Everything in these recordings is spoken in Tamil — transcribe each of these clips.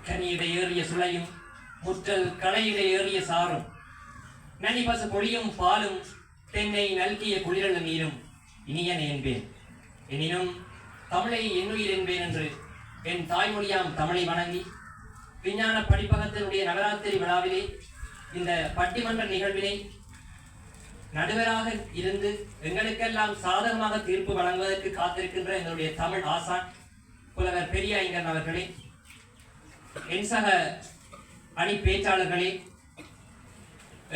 கனியிட ஏறிய சுளையும் முற்றல் களையிட ஏறிய சாரும் நனிபசு பொழியும் பாலும் தென்னை நல்கிய குளிரல நீரும் இனியன் என்பேன். எனினும் தமிழை என்னுயிர் என்பேன் என்று என் தாய்மொழியாம் தமிழை வணங்கி விஞ்ஞான படிப்பகத்தினுடைய நவராத்திரி விழாவிலே இந்த பட்டிமன்ற நிகழ்வினை நடுவராக இருந்து எங்களுக்கெல்லாம் சாதகமாக தீர்ப்பு வழங்குவதற்கு காத்திருக்கின்ற எங்களுடைய தமிழ் ஆசான் புலவர் பெரிய ஐங்கன் அவர்களே, என் சக அணி பேச்சாளர்களே,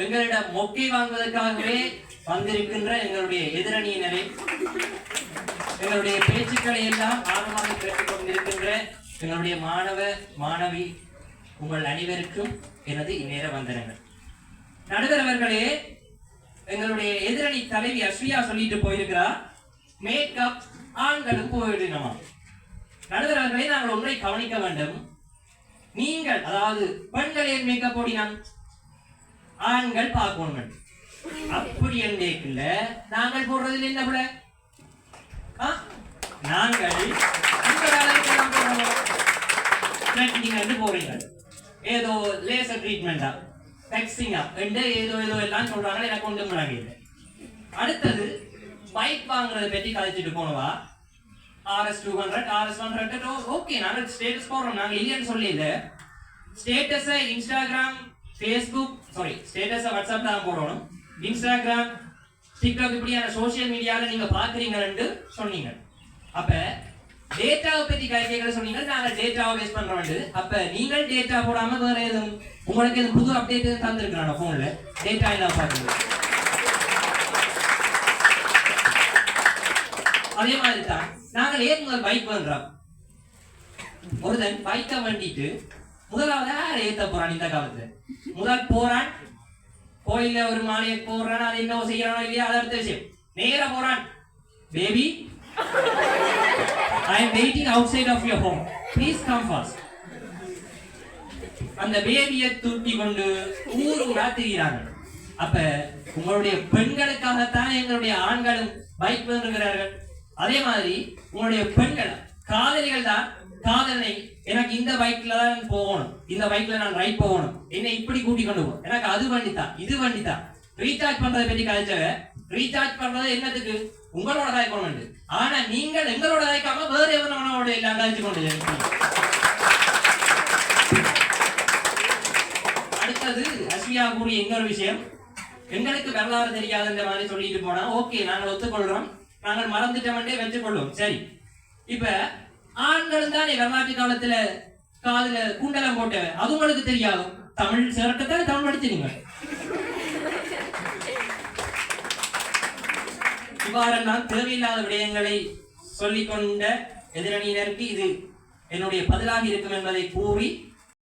எங்களிடம் மொக்கை வாங்குவதற்காகவே வந்திருக்கின்ற எங்களுடைய எதிரணியினரே, எங்களுடைய பேச்சுக்களை எல்லாம் ஆர்வமாக கேட்டுக் கொண்டிருக்கின்ற எங்களுடைய மாணவ மாணவி உங்கள் அனைவருக்கும் எனது இந்நேர வந்தனங்கள். நடுவர் அவர்களே, எங்களுடைய எதிரணி தலைவி அஸ்வியா சொல்லிட்டு போயிருக்கிறார், மேக்கப் ஆண்களும் போயிடணுமா. நடுவர் அவர்களே, நாங்கள் ஒன்றை கவனிக்க வேண்டும். நீங்கள் அதாவது பெண்கள் ஏன் மேக்கப் போடினான், ஆண்கள் பார்க்கணும் அப்படி என்றேக்குள்ள நாங்கள் போடுறதில் என்ன கூட நாங்கள் போறீங்க ஏதோ லேசர் ட்ரீட்மெண்டா டெக்ஸ்டிங்கா ஏதோ ஏதோ எல்லாம் சொல்றாங்க, எனக்கு ஒன்றும் விளங்கல. அடுத்தது பைக் வாங்குறதை பற்றி கழிச்சிட்டு போனவா, RS 200 RS 100 ஓகே, நாங்கள் ஸ்டேட்டஸ் போடுறோம், நாங்கள் இல்லைன்னு சொல்லல. ஸ்டேட்டஸை இன்ஸ்டாகிராம் ஃபேஸ்புக் ஸ்டேட்டஸை வாட்ஸ்அப்ல தான் போடணும். இன்ஸ்டாகிராம் டிக்டாக் இப்படியான சோசியல் மீடியாவில் நீங்க பாக்குறீங்கன்னு சொன்னீங்க. அப்ப டேட்டாவை பத்தி கேட்க சொன்னீங்க, நாங்கள் டேட்டாவை வேஸ்ட் பண்றோம். அப்ப நீங்கள் டேட்டா போடாம வேற எதுவும் உங்களுக்கு எதுவும் புது அப்டேட் எதுவும் தந்திருக்கிறாங்க போன்ல டேட்டா எல்லாம் பாக்குறது. அதே மாதிரி தான் நாங்கள் ஏன் முதல் பைக் பண்றோம். ஒருதன் பைக்கை வண்டிட்டு முதலாவது யார் ஏத்த போறான் இந்த காலத்துல, முதல் போறான் கோயில ஒரு மாலையை போடுறான், அது என்ன செய்யறானோ இல்லையா அது அடுத்த விஷயம். நேர போறான், baby I am waiting outside of your home, please come fast. அந்த பேபியை தூக்கி கொண்டு ஊரா திரிகிறாங்க. அப்ப உங்களுடைய பெண்களுக்காகத்தான் எங்களுடைய ஆண்களும் பைக் வந்துகிறார்கள். அதே மாதிரி உங்களுடைய பெண்கள் காதலிகள் தான் காதலனை எனக்கு இந்த பைக்ல தான் போகணும், இந்த பைக்ல நான் ரைட் போகணும், என்னை இப்படி கூட்டி கொண்டு போகணும், எனக்கு அது வண்டித்தான் இது வண்டித்தான். ரீசார்ஜ் பண்றதை பற்றி கழிச்சவ ரீசார்ஜ் பண்றது என்னத்துக்கு, உங்களோட காய்க்கணும். ஆனா நீங்கள் எங்களோட காய்க்காம வேற எவனோட எல்லாம் கழிச்சு கொண்டு. அடுத்தது அஸ்வியா கூறிய இன்னொரு விஷயம், எங்களுக்கு வரலாறு தெரியாதுன்ற மாதிரி சொல்லிட்டு போனா ஓகே, நாங்கள் ஒத்துக்கொள்றோம், நாங்கள் மறந்துட்டோம்னே வச்சுக்கொள்வோம். சரி, இப்ப ஆண்களும் தானே வரலாற்று காலத்துல காதுல குண்டலம் போட்டவ, அது உங்களுக்கு தெரியாது. தமிழ் சேரட்டத்தானே தமிழ் படிச்சீங்க. இவ்வாறெல்லாம் தேவையில்லாத விடயங்களை சொல்லிக்கொண்ட எதிரணியினருக்கு இது என்னுடைய பதிலாக இருக்கும் என்பதை கூறி